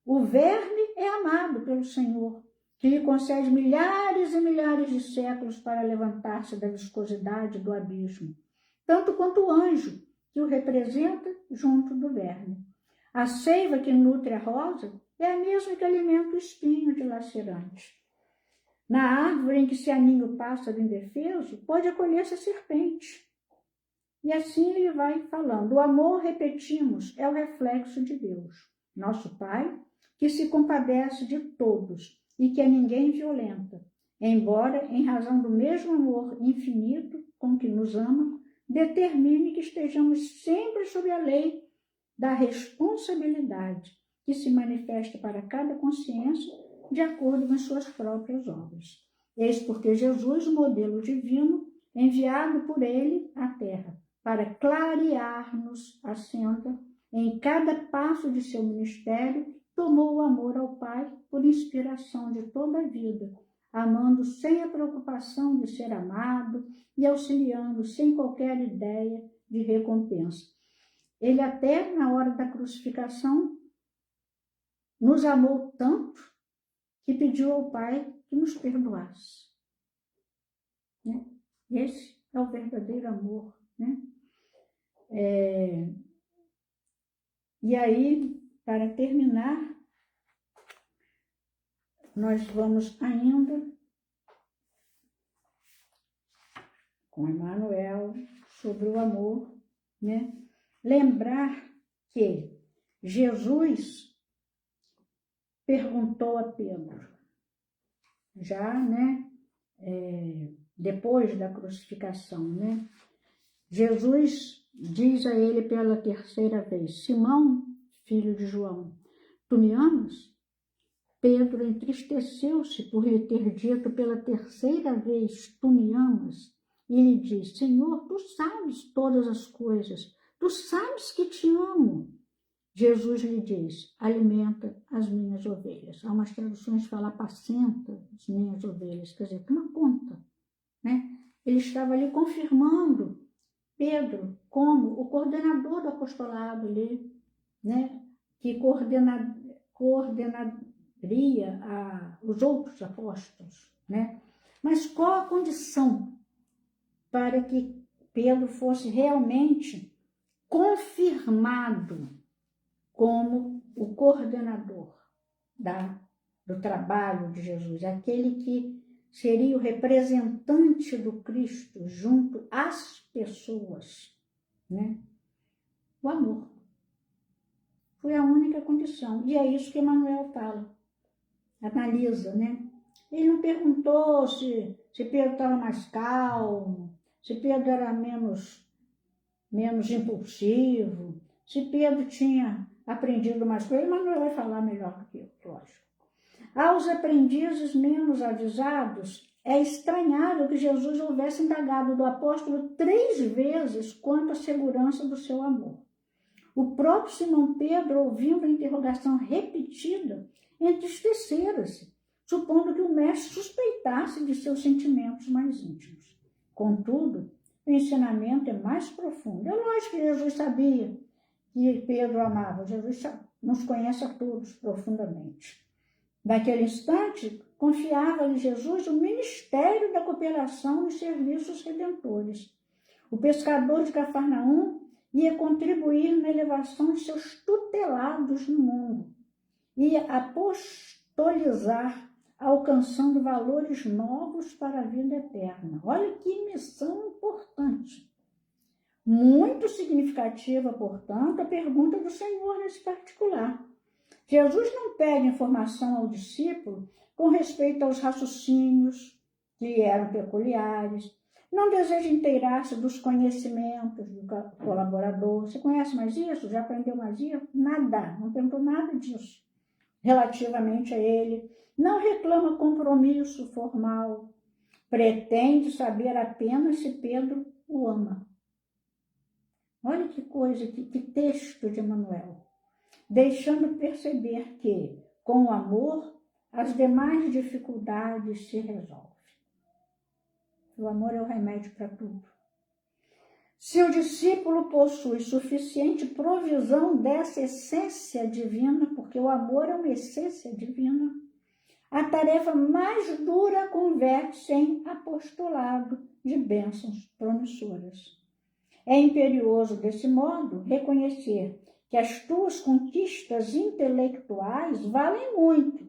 O verme é amado pelo Senhor, que lhe concede milhares e milhares de séculos para levantar-se da viscosidade do abismo, tanto quanto o anjo, que o representa junto do verme. A seiva que nutre a rosa é a mesma que alimenta o espinho dilacerante. Na árvore em que se aninha o pássaro indefeso, pode acolher-se a serpente. E assim ele vai falando. O amor, repetimos, é o reflexo de Deus, nosso Pai, que se compadece de todos e que a ninguém violenta, embora, em razão do mesmo amor infinito com que nos ama, determine que estejamos sempre sob a lei da responsabilidade que se manifesta para cada consciência de acordo com as suas próprias obras. Eis porque Jesus, o modelo divino, enviado por ele à Terra, para clarear-nos a senda, em cada passo de seu ministério, tomou o amor ao Pai por inspiração de toda a vida, amando sem a preocupação de ser amado e auxiliando sem qualquer ideia de recompensa. Ele até, na hora da crucificação, nos amou tanto que pediu ao Pai que nos perdoasse. Né? Esse é o verdadeiro amor. Né? E aí, para terminar, nós vamos ainda com Emmanuel sobre o amor, né? Lembrar que Jesus perguntou a Pedro, já, né, depois da crucificação, né? Jesus diz a ele pela terceira vez: Simão, filho de João, tu me amas? Pedro entristeceu-se por lhe ter dito pela terceira vez: tu me amas? E lhe diz: Senhor, tu sabes todas as coisas, tu sabes que te amo. Jesus lhe diz: alimenta as minhas ovelhas. Há umas traduções que falam: apacenta as minhas ovelhas, quer dizer, toma conta, né? Ele estava ali confirmando Pedro como o coordenador do apostolado ali, né? Que coordenaria os outros apóstolos, né? Mas qual a condição para que Pedro fosse realmente confirmado como o coordenador da do trabalho de Jesus, aquele que seria o representante do Cristo junto às pessoas, né? O amor. Foi a única condição. E é isso que Emmanuel fala, analisa, né? Ele não perguntou se Pedro estava mais calmo, se Pedro era menos impulsivo, se Pedro tinha aprendido mais coisas. Emmanuel vai falar melhor do que eu, lógico. Aos aprendizes menos avisados, é estranhável que Jesus houvesse indagado do apóstolo 3 vezes quanto à segurança do seu amor. O próprio Simão Pedro, ouvindo a interrogação repetida, entristecera-se, supondo que o mestre suspeitasse de seus sentimentos mais íntimos. Contudo, o ensinamento é mais profundo. É lógico que Jesus sabia que Pedro amava. Jesus nos conhece a todos profundamente. Naquele instante, confiava-lhe Jesus o ministério da cooperação nos serviços redentores. O pescador de Cafarnaum ia contribuir na elevação de seus tutelados no mundo, ia apostolizar, alcançando valores novos para a vida eterna. Olha que missão importante. Muito significativa, portanto, a pergunta do Senhor nesse particular. Jesus não pede informação ao discípulo com respeito aos raciocínios que lhe eram peculiares, não deseja inteirar-se dos conhecimentos do colaborador. Você conhece mais isso? Já aprendeu mais isso? Nada, não perguntou nada disso relativamente a ele. Não reclama compromisso formal. Pretende saber apenas se Pedro o ama. Olha que coisa, que texto de Emmanuel. Deixando perceber que, com o amor, as demais dificuldades se resolvem. O amor é o remédio para tudo. Se o discípulo possui suficiente provisão dessa essência divina, porque o amor é uma essência divina, a tarefa mais dura converte-se em apostolado de bênçãos promissoras. É imperioso, desse modo, reconhecer que as tuas conquistas intelectuais valem muito,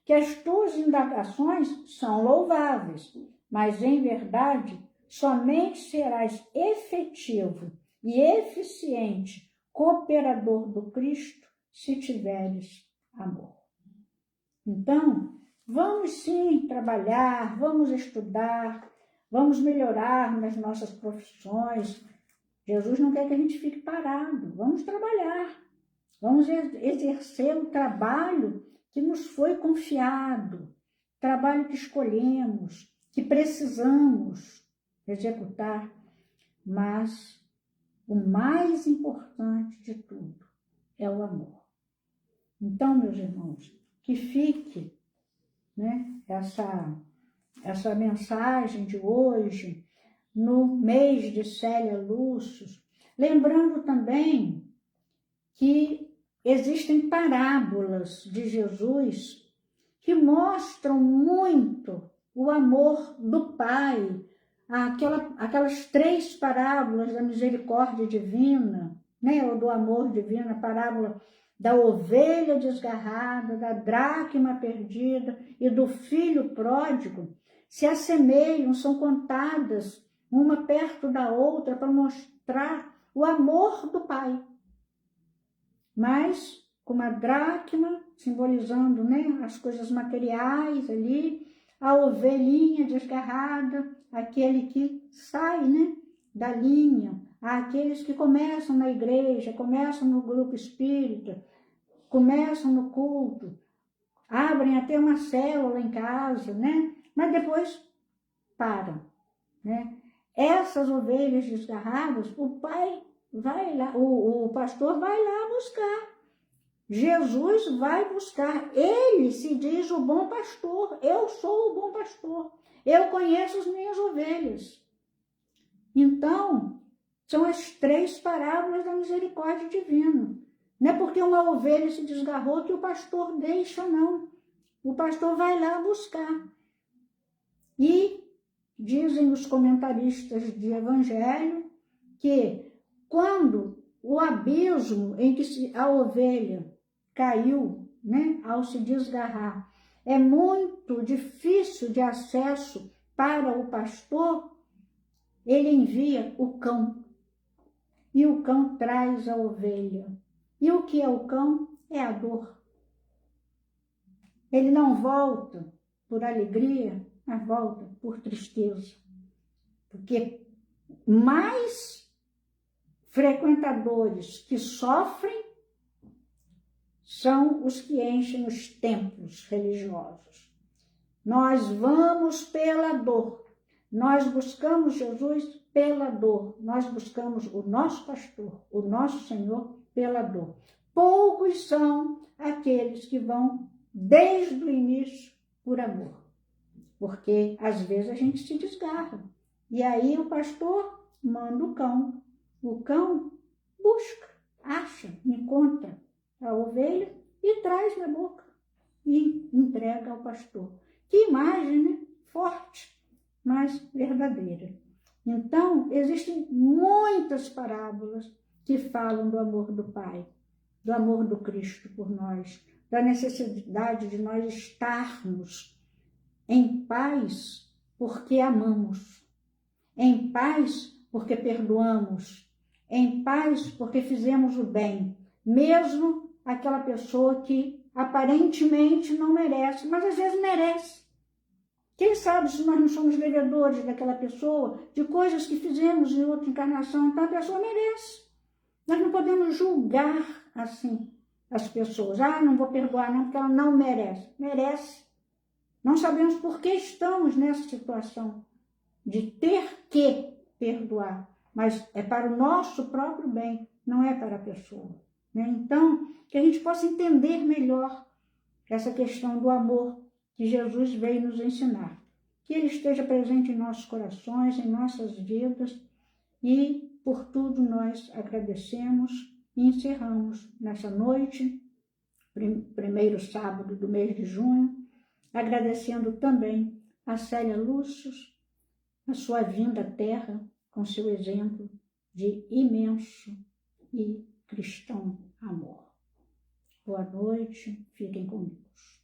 que as tuas indagações são louváveis, mas, em verdade, somente serás efetivo e eficiente cooperador do Cristo se tiveres amor. Então, vamos sim trabalhar, vamos estudar, vamos melhorar nas nossas profissões. Jesus não quer que a gente fique parado, vamos trabalhar, vamos exercer o trabalho que nos foi confiado, trabalho que escolhemos, que precisamos executar, mas o mais importante de tudo é o amor. Então, meus irmãos, que fique, né, essa mensagem de hoje no mês de Célia Lúcio, lembrando também que existem parábolas de Jesus que mostram muito o amor do Pai, aquelas 3 parábolas da misericórdia divina, né, ou do amor divino, a parábola da ovelha desgarrada, da dracma perdida e do filho pródigo, se assemelham, são contadas uma perto da outra para mostrar o amor do Pai. Mas com uma dracma, simbolizando, né, as coisas materiais ali, a ovelhinha desgarrada, aquele que sai, né, da linha, aqueles que começam na igreja, começam no grupo espírita, começam no culto, abrem até uma célula em casa, né, mas depois param, né. Essas ovelhas desgarradas, o pai vai lá, o pastor vai lá buscar. Jesus vai buscar. Ele se diz o bom pastor. Eu sou o bom pastor. Eu conheço as minhas ovelhas. Então, são as 3 parábolas da misericórdia divina. Não é porque uma ovelha se desgarrou que o pastor deixa, não. O pastor vai lá buscar. E dizem os comentaristas de Evangelho que quando o abismo em que a ovelha caiu, né, ao se desgarrar, é muito difícil de acesso para o pastor, ele envia o cão. E o cão traz a ovelha. E o que é o cão? É a dor. Ele não volta por alegria, mas volta por tristeza. Porque mais frequentadores que sofrem são os que enchem os templos religiosos. Nós vamos pela dor. Nós buscamos Jesus pela dor. Nós buscamos o nosso pastor, o nosso Senhor, pela dor. Poucos são aqueles que vão desde o início por amor. Porque às vezes a gente se desgarra. E aí o pastor manda o cão. O cão busca, acha, encontra a ovelha e traz na boca e entrega ao pastor. Que imagem, né? Forte, mas verdadeira. Então, existem muitas parábolas que falam do amor do Pai, do amor do Cristo por nós, da necessidade de nós estarmos em paz porque amamos, em paz porque perdoamos, em paz porque fizemos o bem, mesmo aquela pessoa que aparentemente não merece, mas às vezes merece. Quem sabe se nós não somos devedores daquela pessoa, de coisas que fizemos em outra encarnação, então a pessoa merece. Nós não podemos julgar assim as pessoas. Ah, não vou perdoar não, porque ela não merece. Merece. Não sabemos por que estamos nessa situação de ter que perdoar, mas é para o nosso próprio bem, não é para a pessoa. Né? Então, que a gente possa entender melhor essa questão do amor que Jesus veio nos ensinar. Que ele esteja presente em nossos corações, em nossas vidas, e por tudo nós agradecemos e encerramos nessa noite, primeiro sábado do mês de junho, agradecendo também a Célia Lúcius, a sua vinda à Terra, com seu exemplo de imenso e cristão amor. Boa noite, fiquem com Deus.